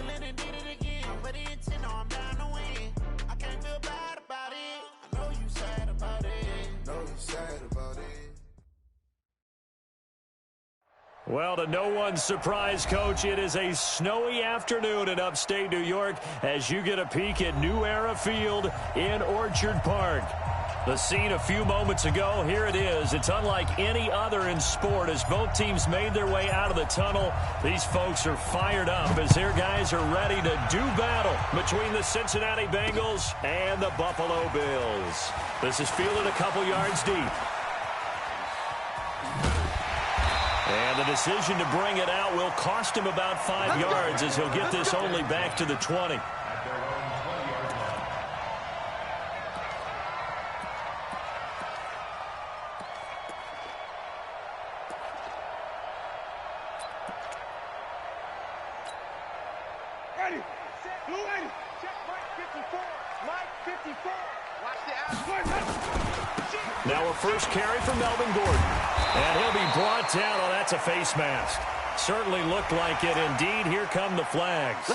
hustling and did it again. But the intent, no, I'm down to win. I can't feel bad about it. I know you sad about it. Know you sad about it. Well, to no one's surprise, Coach, it is a snowy afternoon in upstate New York as you get a peek at New Era Field in Orchard Park. The scene a few moments ago, here it is. It's unlike any other in sport as both teams made their way out of the tunnel. These folks are fired up as their guys are ready to do battle between the Cincinnati Bengals and the Buffalo Bills. This is fielded a couple yards deep. And the decision to bring it out will cost him about 5 yards as he'll get this only back to the 20. Ready. Blue 80. Check Mike 54. Mike 54. Watch the out. Now a first carry for Melvin Gordon. And he'll be brought down. Oh, that's a face mask. Certainly looked like it. Indeed, here come the flags.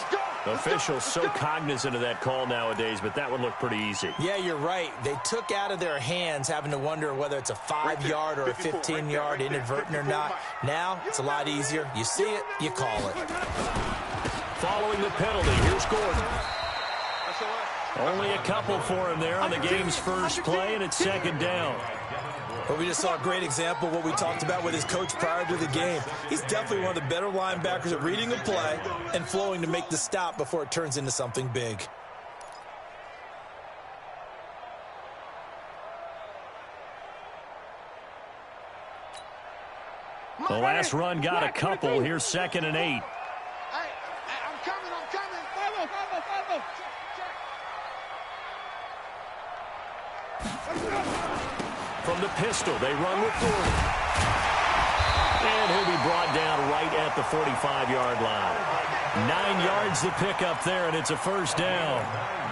Officials so cognizant of that call nowadays, but that would look pretty easy. Yeah, you're right. They took out of their hands having to wonder whether it's a 5-yard or a 15-yard inadvertent or not. Now, it's a lot easier. You see it, you call it. Following the penalty, here's Gordon. Only a couple for him there on the game's first play, and it's second down. Well, we just saw a great example of what we talked about with his coach prior to the game. He's definitely one of the better linebackers at reading a play and flowing to make the stop before it turns into something big. The last run got a couple. Here's 2nd and 8. I'm coming. Follow. From the pistol, they run with Gordon. And he'll be brought down right at the 45-yard line. 9 yards to pick up there, and it's a first down.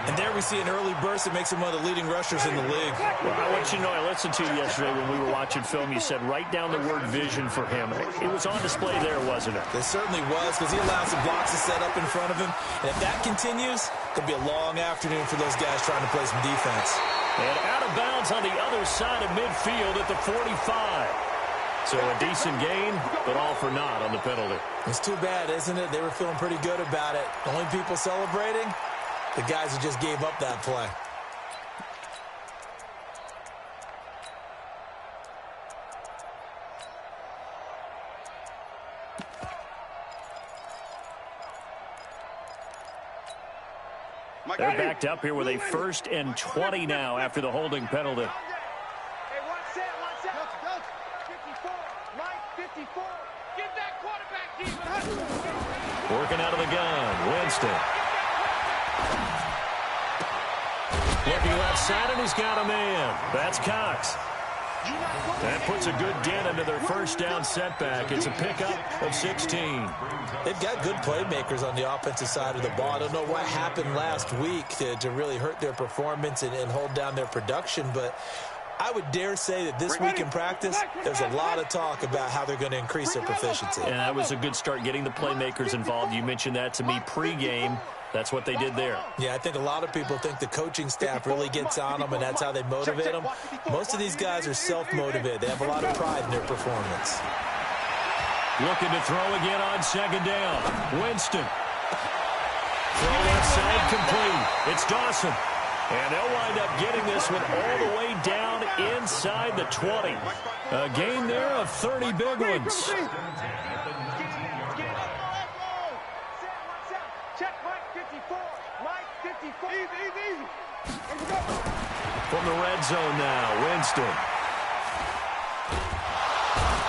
And there we see an early burst that makes him one of the leading rushers in the league. Well, I want you to know, I listened to you yesterday when we were watching film. You said write down the word vision for him. It was on display there, wasn't it? It certainly was, because he allows the blocks to set up in front of him. And if that continues, it'll be a long afternoon for those guys trying to play some defense. And out of bounds on the other side of midfield at the 45. So a decent gain, but all for naught on the penalty. It's too bad, isn't it? They were feeling pretty good about it. The only people celebrating, the guys who just gave up that play. They're backed up here with a 1st and 20 now after the holding penalty. Hey, one set. 54. Mike 54. Get that quarterback deep. Working out of the gun, Winston. Looking left side, and he's got a man. That's Cox. That puts a good dent into their first down setback. It's a pickup of 16. They've got good playmakers on the offensive side of the ball. I don't know what happened last week to really hurt their performance and hold down their production, but I would dare say that this week in practice, there's a lot of talk about how they're going to increase their proficiency. And that was a good start, getting the playmakers involved. You mentioned that to me pregame. That's what they did there. Yeah, I think a lot of people think the coaching staff really gets on them, and that's how they motivate them. Most of these guys are self-motivated. They have a lot of pride in their performance. Looking to throw again on 2nd down. Winston. Throw left side complete. It's Dawson. And they'll wind up getting this one all the way down inside the 20. A gain there of 30 big ones. Check Mike 54. Mike 54. Easy. From the red zone now, Winston.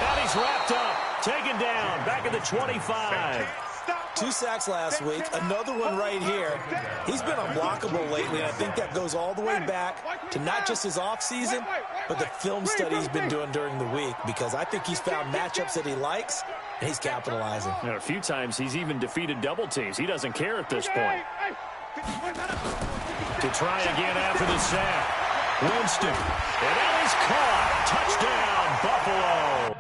And he's wrapped up, taken down, back at the 25. 2 sacks last week, another one right here. He's been unblockable lately, and I think that goes all the way back to not just his offseason, but the film study he's been doing during the week, because I think he's found matchups that he likes, and he's capitalizing. And a few times he's even defeated double teams. He doesn't care at this point. To try again after the sack. Winston. And that is caught. Touchdown, Buffalo.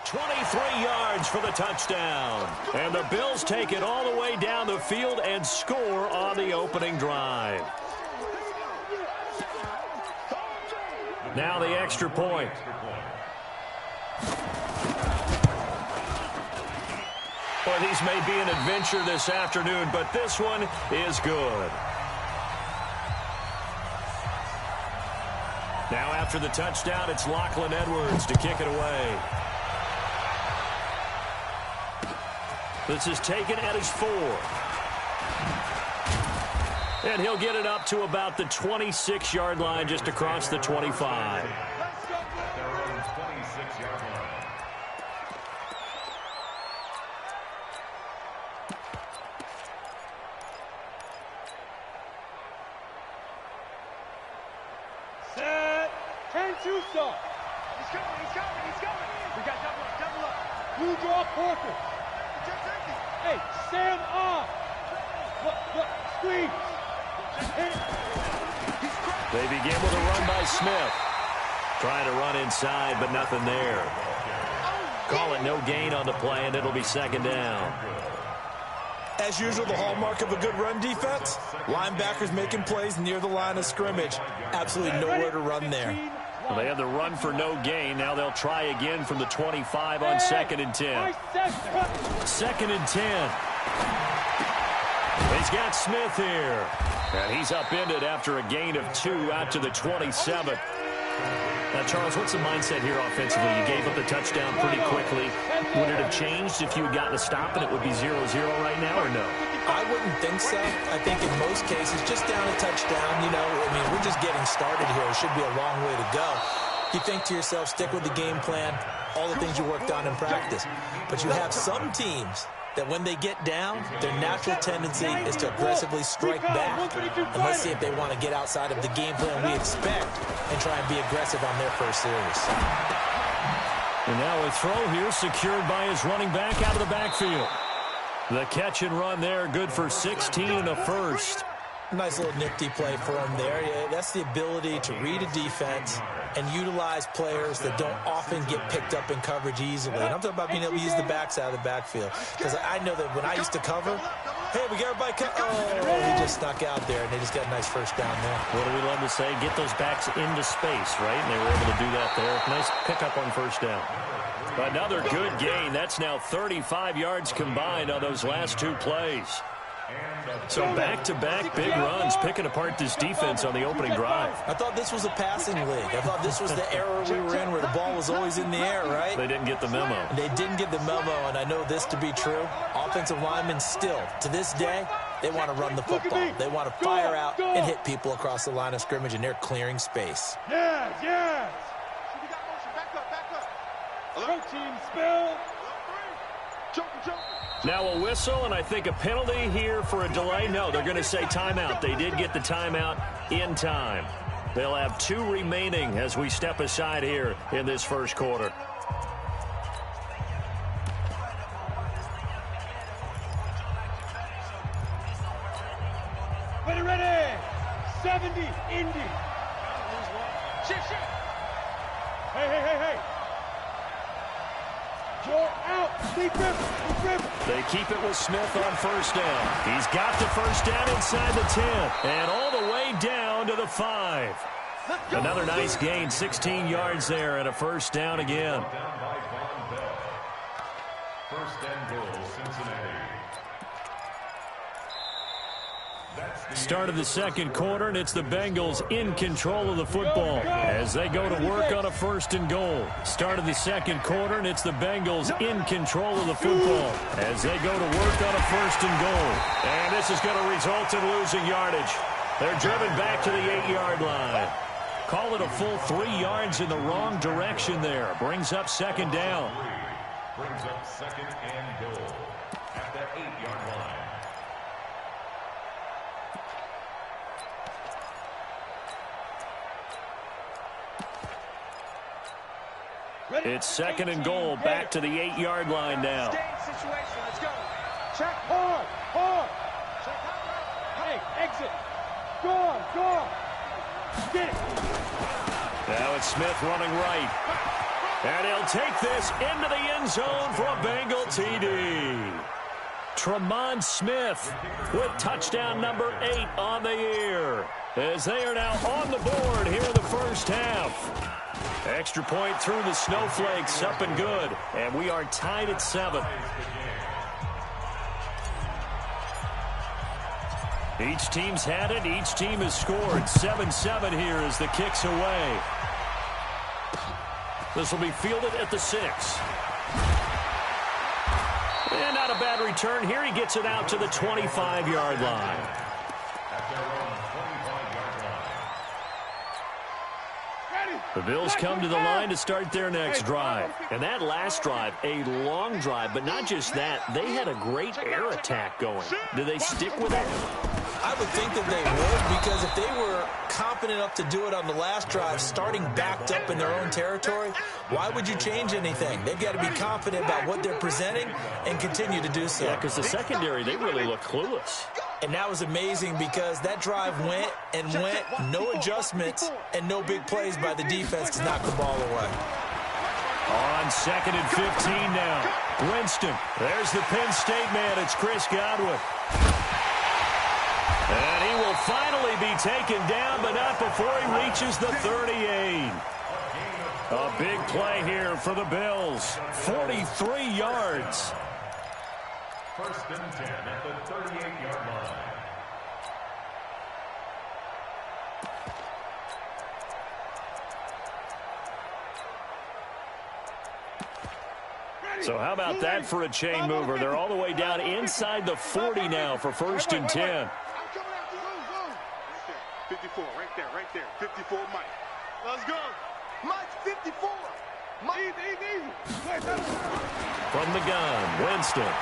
23 yards for the touchdown. And the Bills take it all the way down the field and score on the opening drive. Now the extra point. Well, these may be an adventure this afternoon, but this one is good. Now after the touchdown, it's Lachlan Edwards to kick it away. This is taken at his 4. And he'll get it up to about the 26-yard line, just across the 25. They're on the 26-yard line. Set. 10-2 stop. He's coming. We got double up. Blue draw quarter. Hey, Sam off. Look, squeeze. They begin with a run by Smith. Trying to run inside, but nothing there. Call it no gain on the play, and it'll be second down. As usual, the hallmark of a good run defense, linebackers making plays near the line of scrimmage. Absolutely nowhere to run there. Well, they had the run for no gain. Now they'll try again from the 25 on 2nd and 10. 2nd and 10. He's got Smith here. And he's upended after a gain of 2 out to the 27. Now, Charles, what's the mindset here offensively? You gave up the touchdown pretty quickly. Would it have changed if you had gotten a stop and it would be 0-0 right now, or no? I wouldn't think so. I think in most cases, just down a touchdown, we're just getting started here. It should be a long way to go. You think to yourself, stick with the game plan, all the things you worked on in practice. But you have some teams that when they get down, their natural tendency is to aggressively strike back. And let's see if they want to get outside of the game plan we expect and try and be aggressive on their first series. And now a throw here secured by his running back out of the backfield. The catch and run there, good for 16 and a first. Nice little nifty play for him there. Yeah, that's the ability to read a defense and utilize players that don't often get picked up in coverage easily. And I'm talking about being able to use the backs out of the backfield. Because I know that when I used to cover, hey, we got everybody he just snuck out there, and they just got a nice first down there. What do we love to say? Get those backs into space, right? And they were able to do that there. Nice pickup on first down. Another good gain. That's now 35 yards combined on those last 2 plays. So back-to-back big runs, picking apart this defense on the opening drive. I thought this was a passing league. I thought this was the era we were in where the ball was always in the air, right? They didn't get the memo. They didn't get the memo, and I know this to be true. Offensive linemen still, to this day, they want to run the football. They want to fire out and hit people across the line of scrimmage, and they're clearing space. Yes. Hello, team, spill. Jump. Now a whistle, and I think a penalty here for a delay. No, they're going to say timeout. They did get the timeout in time. They'll have 2 remaining as we step aside here in this first quarter. Ready. 70, Indy. Shit. Hey. You're out. Deep rip. They keep it with Smith on first down. He's got the first down inside the 10 and all the way down to the 5. Another nice gain, 16 yards there and a first down again. First and goal, Cincinnati. Start of the second quarter, and it's the Bengals in control of the football as they go to work on a first and goal. Start of the second quarter, and it's the Bengals in control of the football as they go to work on a first and goal. And this is going to result in losing yardage. They're driven back to the 8-yard line. Call it a full 3 yards in the wrong direction there. Brings up second down. Brings up second and goal at that 8-yard line. It's second and goal, back to the 8-yard line now. Situation, let's go. Check hard. Hey, exit. Go. Get it. Now it's Smith running right. And he'll take this into the end zone for a Bengal TD. Tremont Smith with touchdown number 8 on the year, as they are now on the board here in the first half. Extra point through the Snowflakes, up and good, and we are tied at 7. Each team's had it. Each team has scored. 7-7 here as the kick's away. This will be fielded at the 6. And not a bad return here. He gets it out to the 25-yard line. The Bills come to the line to start their next drive. And that last drive, a long drive, but not just that. They had a great air attack going. Do they stick with it? I would think that they would, because if they were confident enough to do it on the last drive, starting backed up in their own territory, why would you change anything? They've got to be confident about what they're presenting and continue to do so. Yeah, because the secondary, they really look clueless. And that was amazing because that drive went and went, no adjustments, and no big plays by the defense to knock the ball away. On 2nd and 15 now. Winston. There's the Penn State man. It's Chris Godwin. And he will finally be taken down, but not before he reaches the 38. A big play here for the Bills. 43 yards. 1st and 10 at the 38-yard line. So how about that for a chain mover? They're all the way down inside the 40 now for 1st and 10. 54, right there. 54, Mike. Let's go. Mike, 54. Mike. Easy. From the gun, Winston.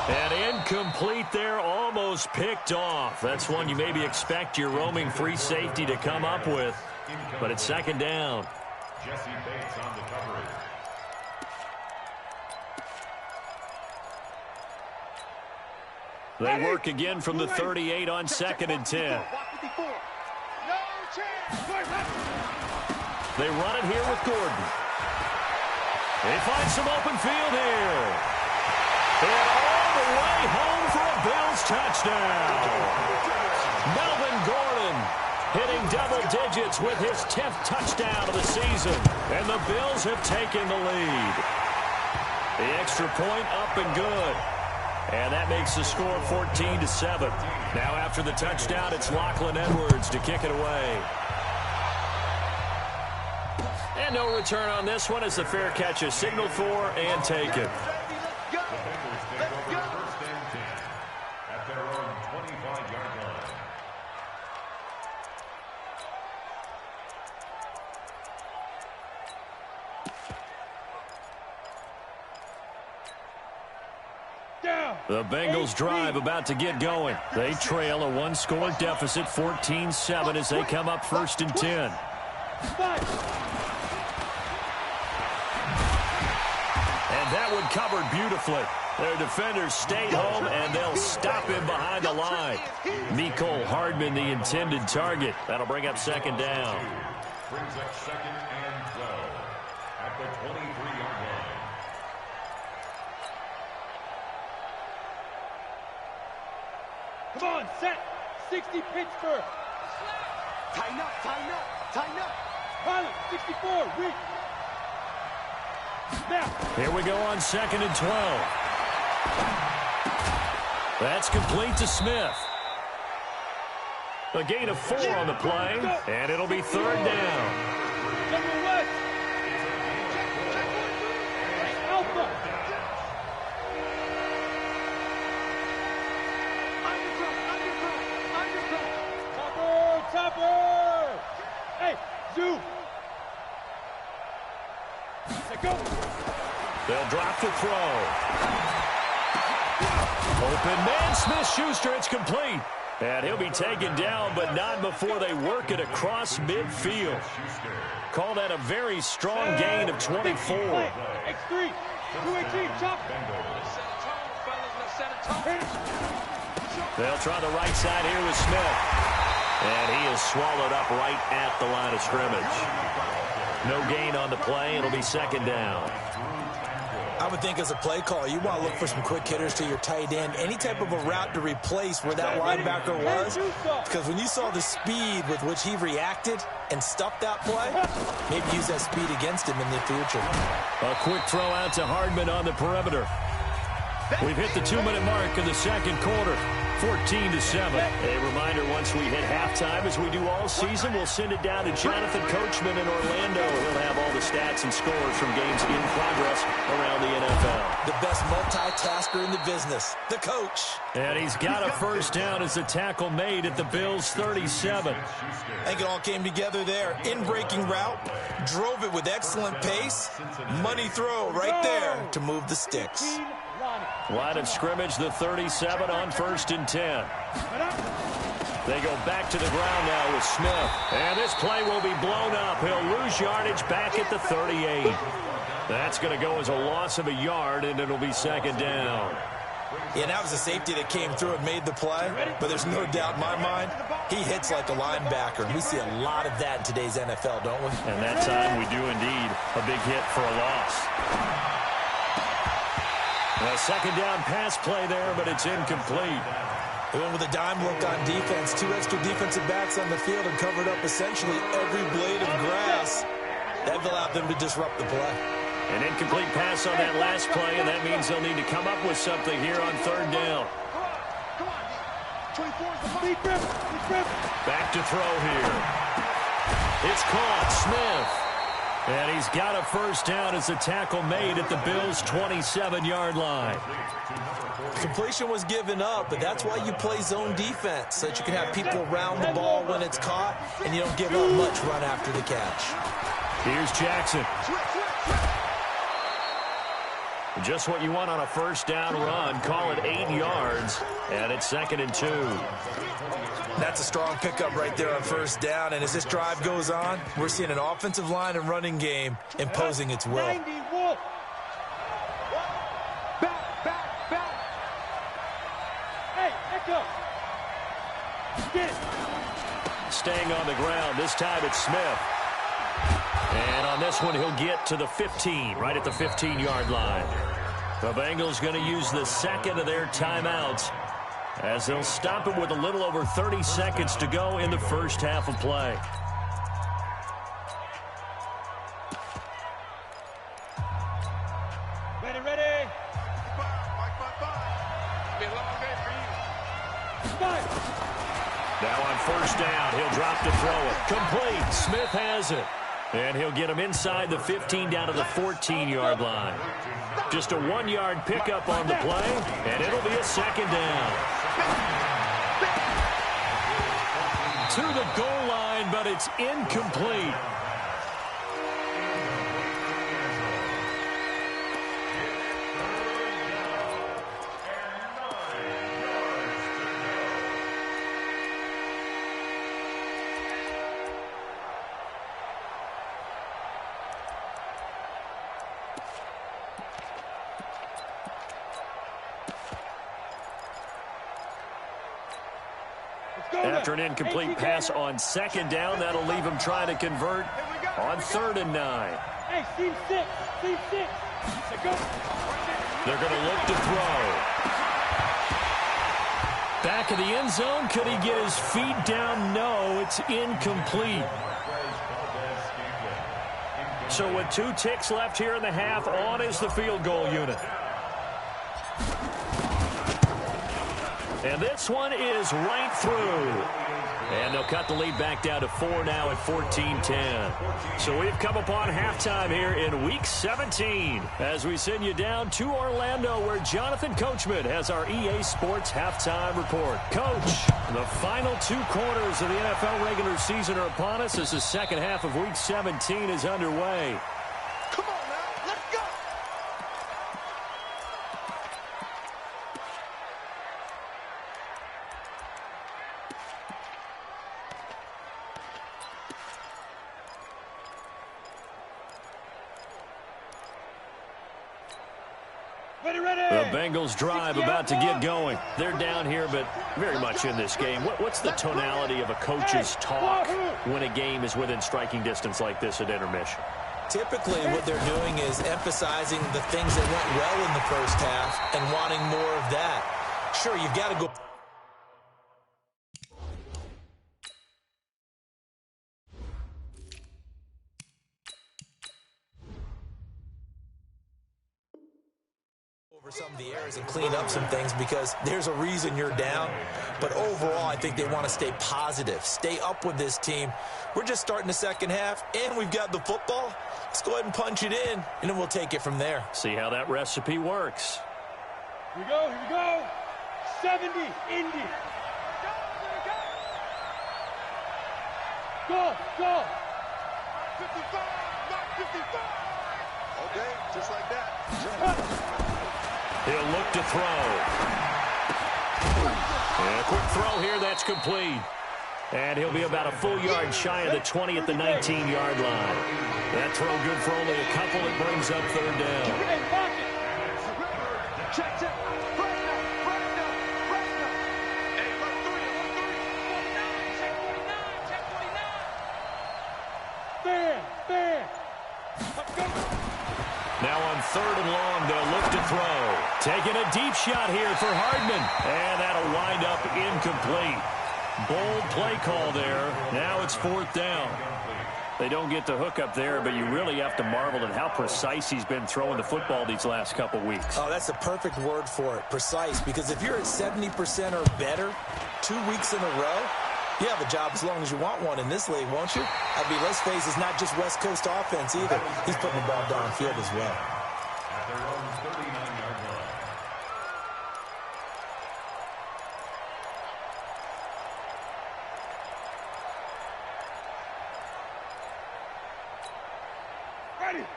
And incomplete there, almost picked off. That's one you maybe expect your roaming free safety to come up with. But it's 2nd down. Jesse Bates on the coverage. They work again from the 38 on 2nd and 10. They run it here with Gordon. They find some open field here. And all the way home for a Bills touchdown. Melvin Gordon hitting double digits with his 10th touchdown of the season. And the Bills have taken the lead. The extra point up and good. And that makes the score 14-7. Now after the touchdown, it's Lachlan Edwards to kick it away. And no return on this one as the fair catch is signaled for and taken. The Bengals take over 1st and 10 at their own 25-yard line. The Bengals drive about to get going. They trail a one-score deficit, 14-7, as they come up 1st and 10. And that one covered beautifully. Their defenders stayed home, and they'll stop him behind the line. Mecole Hardman, the intended target. That'll bring up 2nd down. Brings up 2nd and 12 at the 23-yard line. Come on, set. 60 Pittsburgh. Tighten up. Pilot, 64, weak. Now. Here we go on 2nd and 12. That's complete to Smith. A gain of 4 on the play, and it'll be 3rd down. Number West. Alpha. Undercut. Topper. Hey, Zoo. Go. They'll drop the throw. Open man, Smith-Schuster, it's complete. And he'll be taken down, but not before they work it across midfield. Call that a very strong gain of 24. X3. 218, chop. They'll try the right side here with Smith. And he is swallowed up right at the line of scrimmage. No gain on the play. It'll be second down. I would think as a play caller, you want to look for some quick hitters to your tight end. Any type of a route to replace where that linebacker was. Because when you saw the speed with which he reacted and stuffed that play, maybe use that speed against him in the future. A quick throw out to Hardman on the perimeter. We've hit the 2-minute mark in the second quarter. 14-7. A reminder, once we hit halftime, as we do all season, we'll send it down to Jonathan Coachman in Orlando. He'll have all the stats and scores from games in progress around the NFL. The best multitasker in the business, the coach. And he's got a first down as a tackle made at the Bills' 37. I think it all came together there. In-breaking route, drove it with excellent pace. Money throw right there to move the sticks. Line of scrimmage, the 37 on 1st and 10. They go back to the ground now with Smith. And this play will be blown up. He'll lose yardage back at the 38. That's going to go as a loss of a yard, and it'll be second down. Yeah, that was a safety that came through and made the play. But there's no doubt in my mind, he hits like a linebacker. And we see a lot of that in today's NFL, don't we? And that time we do indeed. A big hit for a loss. A second down pass play there, but it's incomplete. They went with a dime look on defense. 2 extra defensive backs on the field and covered up essentially every blade of grass. That allowed them to disrupt the play. An incomplete pass on that last play, and that means they'll need to come up with something here on 3rd down. Back to throw here. It's caught. Smith. And he's got a first down as a tackle made at the Bills' 27-yard line. Completion was given up, but that's why you play zone defense, so that you can have people around the ball when it's caught, and you don't give up much run after the catch. Here's Jackson. Just what you want on a first down run. Call it 8 yards, and it's 2nd and 2. That's a strong pickup right there on first down, and as this drive goes on, we're seeing an offensive line and running game imposing its will. 90, Wolf. Back. Hey, echo. Get it. Staying on the ground. This time it's Smith. And on this one, he'll get to the 15, right at the 15-yard line. The Bengals going to use the second of their timeouts as they'll stop it with a little over 30 seconds to go in the first half of play. Ready. Be a long day for you. Now on first down, he'll drop to throw it. Complete. Smith has it. And he'll get him inside the 15 down to the 14-yard line. Just a 1-yard pickup on the play, and it'll be a second down. To the goal line, but it's incomplete. After an incomplete pass on second down, that'll leave him trying to convert on 3rd and 9. Hey, team 6. They're going to look to throw. Back of the end zone. Could he get his feet down? No, it's incomplete. So with 2 ticks left here in the half, on is the field goal unit. And this one is right through. And they'll cut the lead back down to 4 now at 14-10. So we've come upon halftime here in Week 17 as we send you down to Orlando where Jonathan Coachman has our EA Sports halftime report. Coach, the final 2 quarters of the NFL regular season are upon us as the second half of Week 17 is underway. Come on now, let's go. The Bengals drive about to get going. They're down here, but very much in this game. What's the tonality of a coach's talk when a game is within striking distance like this at intermission? Typically, what they're doing is emphasizing the things that went well in the first half and wanting more of that. Sure, you've got to go over some of the errors and clean up some things because there's a reason you're down. But overall, I think they want to stay positive, stay up with this team. We're just starting the second half, and we've got the football. Let's go ahead and punch it in, and then we'll take it from there. See how that recipe works. Here we go. 70, Indy. Go. 55, not 55. Okay, just like that. He'll look to throw. And a quick throw here, that's complete. And he'll be about a full yard shy of the 20 at the 19-yard line. That throw good for only a couple. It brings up third down. Check. Fair. Now on third and long, they'll look to throw. Taking a deep shot here for Hardman. And that'll wind up incomplete. Bold play call there. Now it's fourth down. They don't get the hook up there, but you really have to marvel at how precise he's been throwing the football these last couple weeks. Oh, that's a perfect word for it, precise, because if you're at 70% or better 2 weeks in a row, you have a job as long as you want one in this league, won't you? I mean, let's face it, it's not just West Coast offense either. He's putting the ball downfield as well. At their own 39-yard line.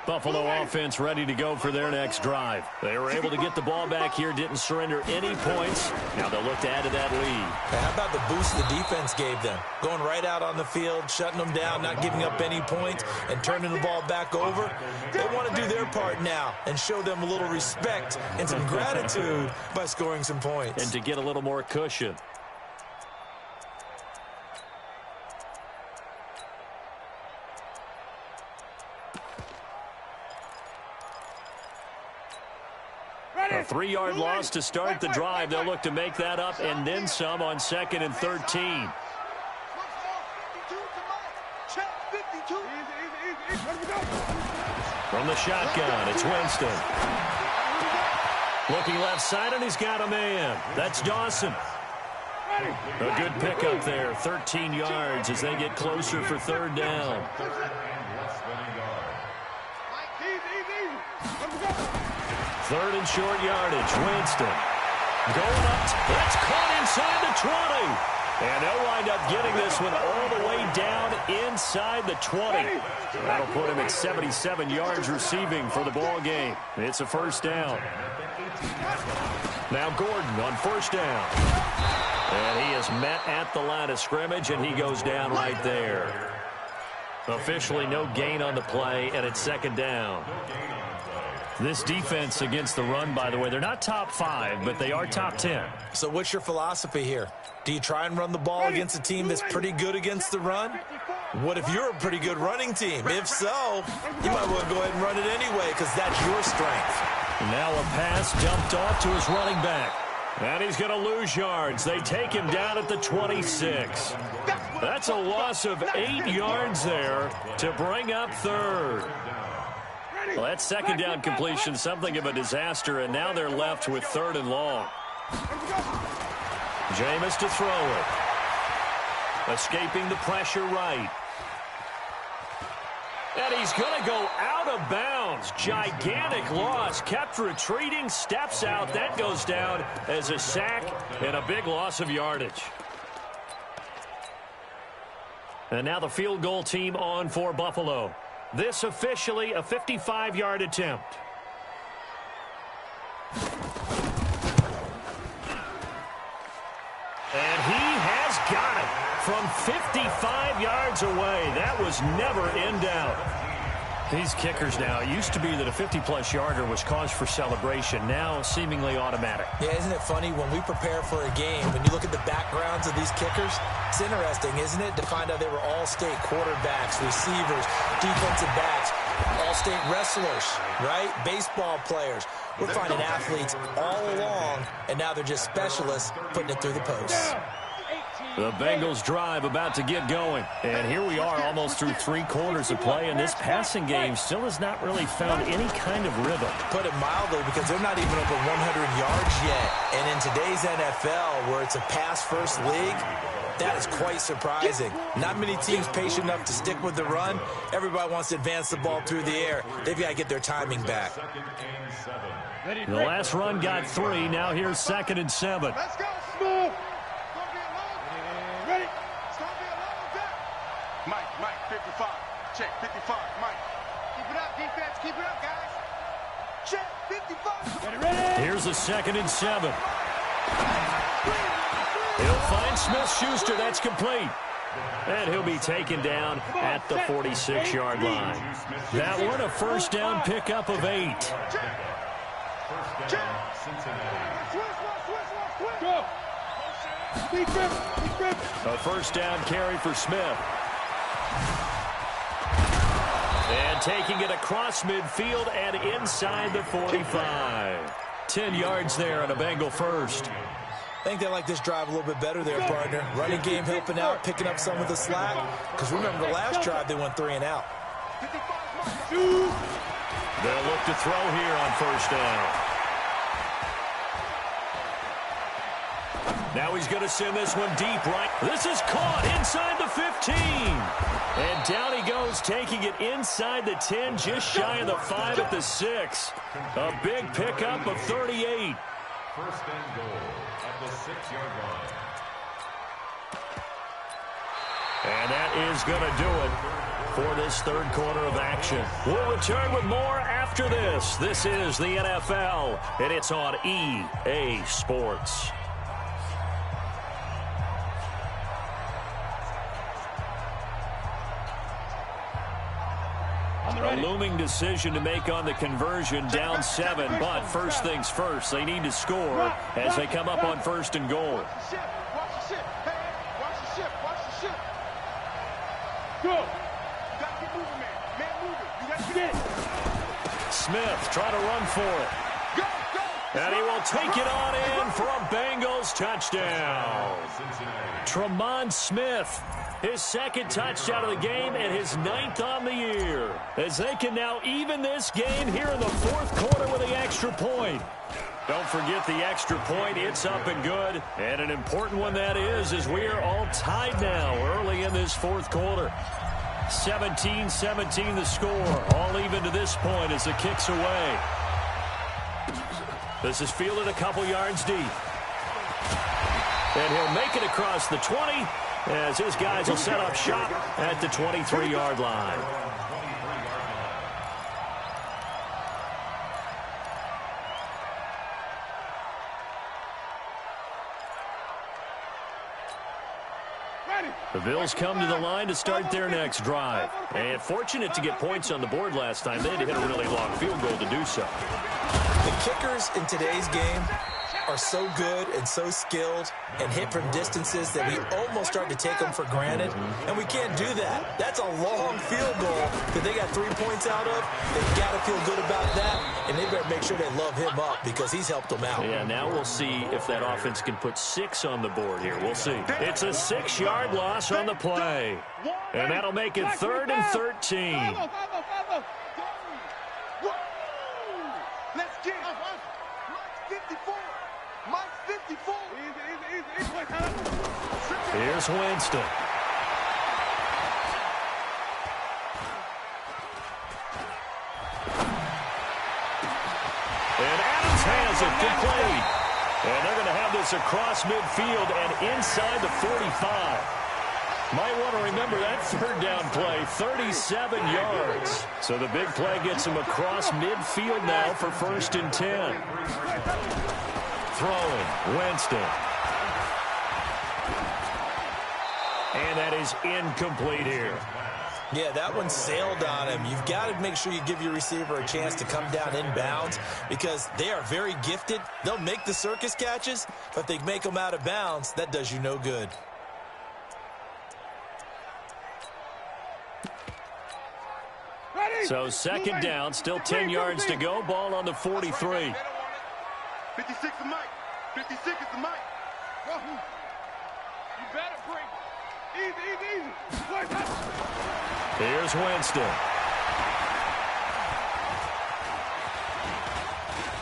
Buffalo offense ready to go for their next drive. They were able to get the ball back here, didn't surrender any points. Now they'll look to add to that lead. How about the boost the defense gave them? Going right out on the field, shutting them down, not giving up any points, and turning the ball back over. They want to do their part now and show them a little respect and some gratitude by scoring some points. And to get a little more cushion. A 3-yard loss to start the drive. They'll look to make that up and then some on 2nd and 13. From the shotgun, it's Winston. Looking left side, and he's got a man. That's Dawson. A good pickup there, 13 yards as they get closer for third down. Third and short yardage. Winston going up. That's caught inside the 20. And they'll wind up getting this one all the way down inside the 20. That'll put him at 77 yards receiving for the ball game. It's a first down. Now Gordon on first down. And he is met at the line of scrimmage, and he goes down right there. Officially no gain on the play, and it's second down. This defense against the run, by the way, they're not top 5, but they are top 10. So what's your philosophy here? Do you try and run the ball against a team that's pretty good against the run? What if you're a pretty good running team? If so, you might want to go ahead and run it anyway because that's your strength. Now a pass dumped off to his running back. And he's going to lose yards. They take him down at the 26. That's a loss of 8 yards there to bring up third. Well, that second down completion, something of a disaster, and now they're left with third and long. Jameis to throw it. Escaping the pressure right. And he's going to go out of bounds. Gigantic loss. Kept retreating, steps out. That goes down as a sack and a big loss of yardage. And now the field goal team on for Buffalo. This officially a 55-yard attempt. And he has got it from 55 yards away. That was never in doubt. These kickers now, it used to be that a 50-plus yarder was cause for celebration. Now, seemingly automatic. Yeah, isn't it funny when we prepare for a game, when you look at the backgrounds of these kickers, it's interesting, isn't it, to find out they were all-state quarterbacks, receivers, defensive backs, all-state wrestlers, right? Baseball players. We're finding athletes all along, and now they're just specialists putting it through the posts. The Bengals drive about to get going. And here we are almost through 3 quarters of play, and this passing game still has not really found any kind of rhythm. Put it mildly, because they're not even over 100 yards yet. And in today's NFL, where it's a pass-first league, that is quite surprising. Not many teams patient enough to stick with the run. Everybody wants to advance the ball through the air. They've got to get their timing back. The last run got 3. Now here's 2nd and 7. Let's go, Smooth. Ready? It's going to be a long day. Mike, 55. Check, 55, Mike. Keep it up, defense. Keep it up, guys. Check, 55. Ready? Here's a 2nd and 7. He'll find Smith-Schuster. That's complete. And he'll be taken down at the 46-yard line. That one, a first down pickup of 8. Go. A first down carry for Smith. And taking it across midfield and inside the 45. 10 yards there and a Bengal first. I think they like this drive a little bit better there, partner. Running game helping out, picking up some of the slack. Because remember, the last drive they went 3 and out. They'll look to throw here on first down. Now he's going to send this one deep right. This is caught inside the 15. And down he goes, taking it inside the 10, just shy of the 5 at the 6. A big pickup of 38. First and goal at the 6-yard line. And that is going to do it for this third quarter of action. We'll return with more after this. This is the NFL, and it's on EA Sports. A looming decision to make on the conversion, down 7, but first things first, they need to score as they come up on first and goal. Watch the ship. Hey, watch the ship. Watch the ship. Go. You got to keep moving, man. Man moving. You got to get it. Smith trying to run for it. Go. And he will take it on in for a Bengals touchdown. Tremont Smith, his 2nd touchdown of the game and his 9th on the year. As they can now even this game here in the 4th quarter with the extra point. Don't forget the extra point. It's up and good. And an important one that is, as we are all tied now early in this 4th quarter. 17-17 the score. All even to this point as the kick's away. This is fielded a couple yards deep. And he'll make it across the 20 as his guys will set up shop at the 23-yard line. The Bills come to the line to start their next drive. And fortunate to get points on the board last time. They had to hit a really long field goal to do so. The kickers in today's game are so good and so skilled and hit from distances that we almost start to take them for granted, and we can't do that. That's a long field goal that they got 3 points out of. They've got to feel good about that, and they better make sure they love him up because he's helped them out. Yeah, now we'll see if that offense can put 6 on the board here. We'll see. It's a 6-yard loss on the play, and that'll make it 3rd and 13. Let's get it. Mike's 54. Mike's 54. Here's Winston. And Adams has it complete. And they're going to have this across midfield and inside the 45. Might want to remember that 3rd down play, 37 yards. So the big play gets him across midfield now for 1st and 10. Throwing, Winston. And that is incomplete here. Yeah, that one sailed on him. You've got to make sure you give your receiver a chance to come down inbounds because they are very gifted. They'll make the circus catches, but if they make them out of bounds, that does you no good. So second down, still 10 yards to go. Ball on the 43. 56 is Mike. 56 is the Mike. You better bring it. Easy. Here's Winston.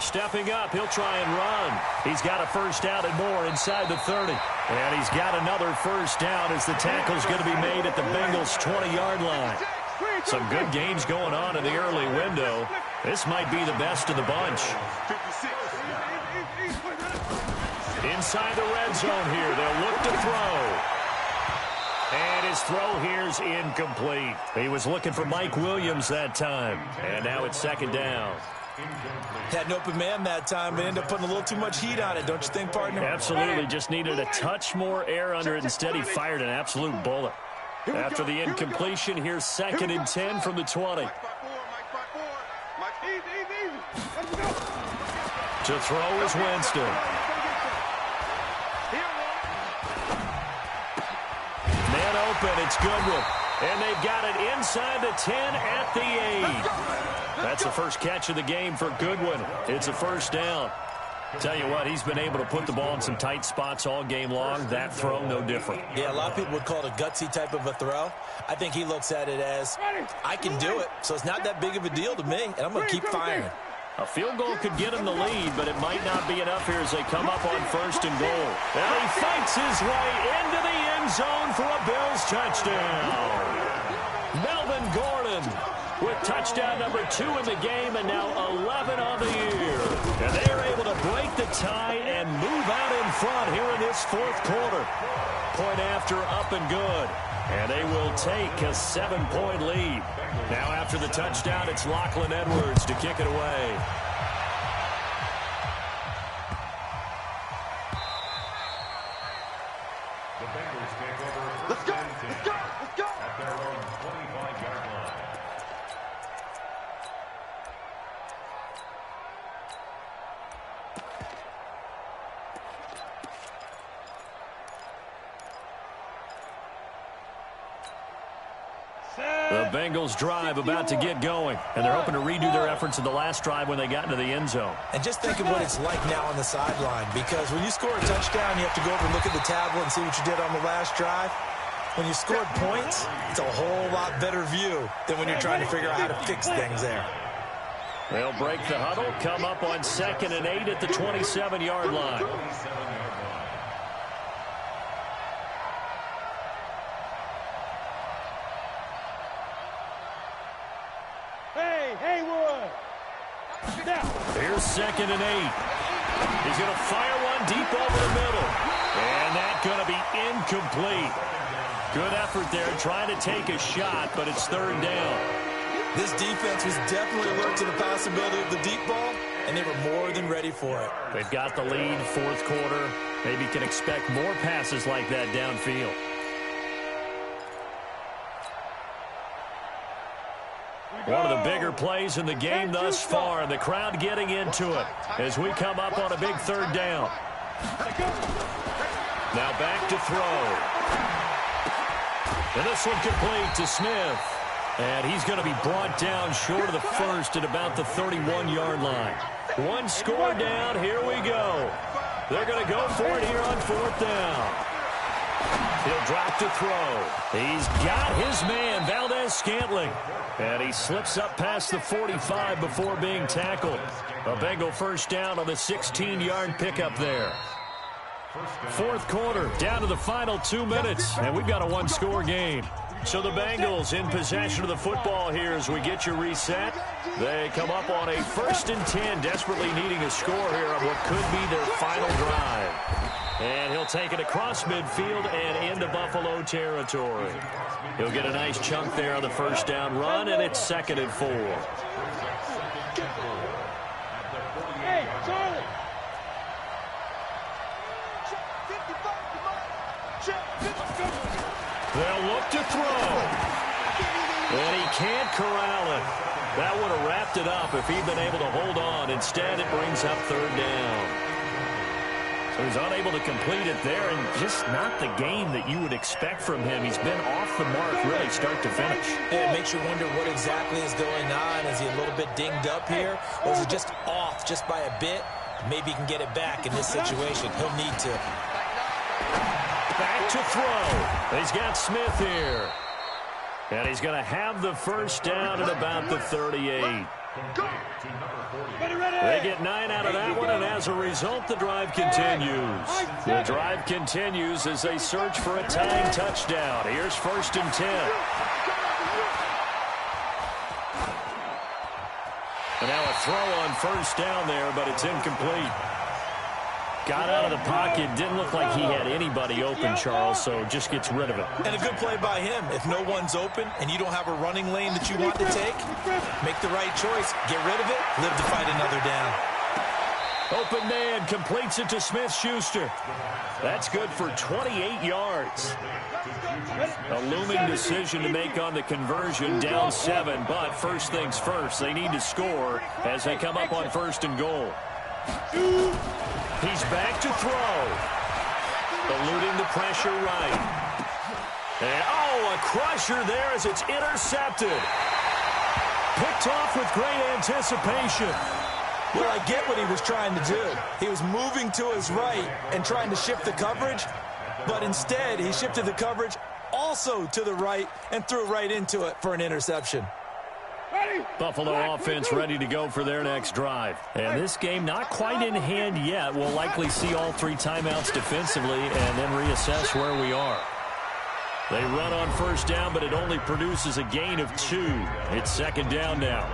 Stepping up, he'll try and run. He's got a first down and more inside the 30. And he's got another first down as the tackle's going to be made at the Bengals' 20-yard line. Some good games going on in the early window. This might be the best of the bunch. Inside the red zone here, they'll look to throw. And his throw here's incomplete. He was looking for Mike Williams that time. And now it's second down. Had an open man that time, but ended up putting a little too much heat on it, don't you think, partner? Absolutely, just needed a touch more air under it. Instead, he fired an absolute bullet. After the incompletion, here's second and 10 from the 20. To throw is Winston. Man open, it's Goodwin. And they've got it inside the 10 at the 8. That's the first catch of the game for Goodwin. It's a first down. Tell you what, he's been able to put the ball in some tight spots all game long. That throw, no different. Yeah, a lot of people would call it a gutsy type of a throw. I think he looks at it as, I can do it, so it's not that big of a deal to me, and I'm going to keep firing. A field goal could get him the lead, but it might not be enough here as they come up on first and goal. And he fights his way into the end zone for a Bills touchdown. Melvin Gordon with touchdown number 2 in the game and now 11 on the year. And they're able to break the tie and move out in front here in this fourth quarter. Point after up and good. And they will take a 7-point lead. Now after the touchdown, it's Lachlan Edwards to kick it away. The Bengals take over. Let's go. At their own 25-yard line. The Bengals drive about to get going, and they're hoping to redo their efforts in the last drive when they got into the end zone. And just think of what it's like now on the sideline, because when you score a touchdown, you have to go over and look at the tablet and see what you did on the last drive. When you scored points, it's a whole lot better view than when you're trying to figure out how to fix things there. They'll break the huddle, come up on 2nd and 8 at the 27-yard line. Here's 2nd and 8. He's going to fire one deep over the middle. And that's going to be incomplete. Good effort there trying to take a shot, but it's 3rd down. This defense was definitely alert to the possibility of the deep ball, and they were more than ready for it. They've got the lead, fourth quarter. Maybe can expect more passes like that downfield. One of the bigger plays in the game thus far, and the crowd getting into it as we come up on a big 3rd down. Now back to throw. And this one complete to Smith. And he's going to be brought down short of the first at about the 31-yard line. One score down. Here we go. They're going to go for it here on 4th down. He'll drop to throw. He's got his man, Valdez-Scantling. And he slips up past the 45 before being tackled. A Bengal first down on the 16-yard pickup there. Fourth quarter, down to the final 2 minutes, and we've got a one-score game. So the Bengals in possession of the football here as we get you reset. They come up on a 1st and 10, desperately needing a score here on what could be their final drive. And he'll take it across midfield and into Buffalo territory. He'll get a nice chunk there on the first down run, and it's 2nd and 4. Hey, Charlie. They'll look to throw. And he can't corral it. That would have wrapped it up if he'd been able to hold on. Instead, it brings up third down. So he's unable to complete it there, and just not the game that you would expect from him. He's been off the mark really start to finish. Yeah, it makes you wonder what exactly is going on. Is he a little bit dinged up here, or is he just off just by a bit? Maybe he can get it back in this situation. He'll need to. Back to throw. He's got Smith here. And he's going to have the first down at about the 38. They get 9 out of that one, and as a result, the drive continues. The drive continues as they search for a tying touchdown. Here's 1st and 10. And now a throw on 1st down there, but it's incomplete. Got out of the pocket. Didn't look like he had anybody open, Charles, so just gets rid of it. And a good play by him. If no one's open and you don't have a running lane that you want to take, make the right choice. Get rid of it. Live to fight another down. Open man completes it to Smith-Schuster. That's good for 28 yards. A looming decision to make on the conversion, down 7, but first things first, they need to score as they come up on 1st and goal. He's back to throw. Eluding the pressure right. And, a crusher there as it's intercepted. Picked off with great anticipation. Well, I get what he was trying to do. He was moving to his right and trying to shift the coverage, but instead he shifted the coverage also to the right and threw right into it for an interception. Buffalo offense ready to go for their next drive. And this game not quite in hand yet. We'll likely see all 3 timeouts defensively and then reassess where we are. They run on 1st down, but it only produces a gain of 2. It's 2nd down now.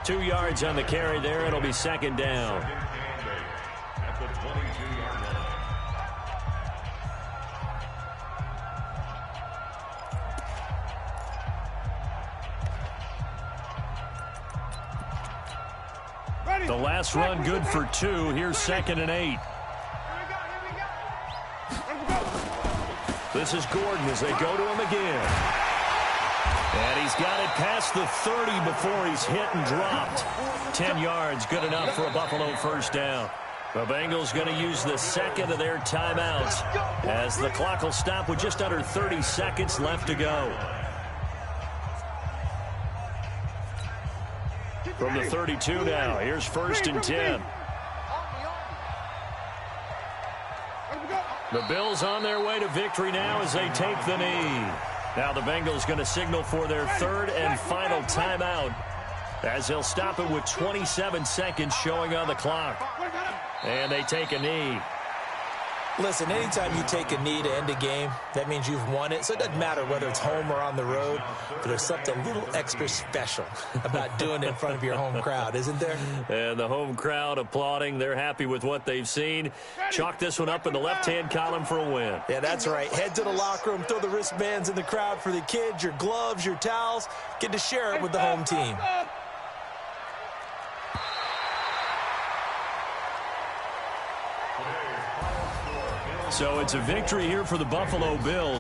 2 yards on the carry there. It'll be 2nd down. At the 22-yard line. The last run good for 2. Here's 2nd and 8. This is Gordon as they go to him again. And he's got it past the 30 before he's hit and dropped. 10 yards, good enough for a Buffalo 1st down. The Bengals going to use the 2nd of their timeouts as the clock will stop with just under 30 seconds left to go. From the 32 now, here's 1st and 10. The Bills on their way to victory now as they take the knee. Now the Bengals going to signal for their 3rd and final timeout as they'll stop it with 27 seconds showing on the clock. And they take a knee. Listen, anytime you take a knee to end a game, that means you've won it. So it doesn't matter whether it's home or on the road, but there's something a little extra special about doing it in front of your home crowd, isn't there? And the home crowd applauding. They're happy with what they've seen. Chalk this one up in the left-hand column for a win. Yeah, that's right. Head to the locker room, throw the wristbands in the crowd for the kids, your gloves, your towels. Get to share it with the home team. So it's a victory here for the Buffalo Bills.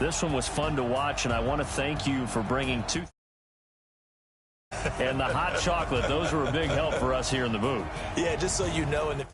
This one was fun to watch, and I want to thank you for bringing 2. And the hot chocolate, those were a big help for us here in the booth. Yeah, just so you know, in the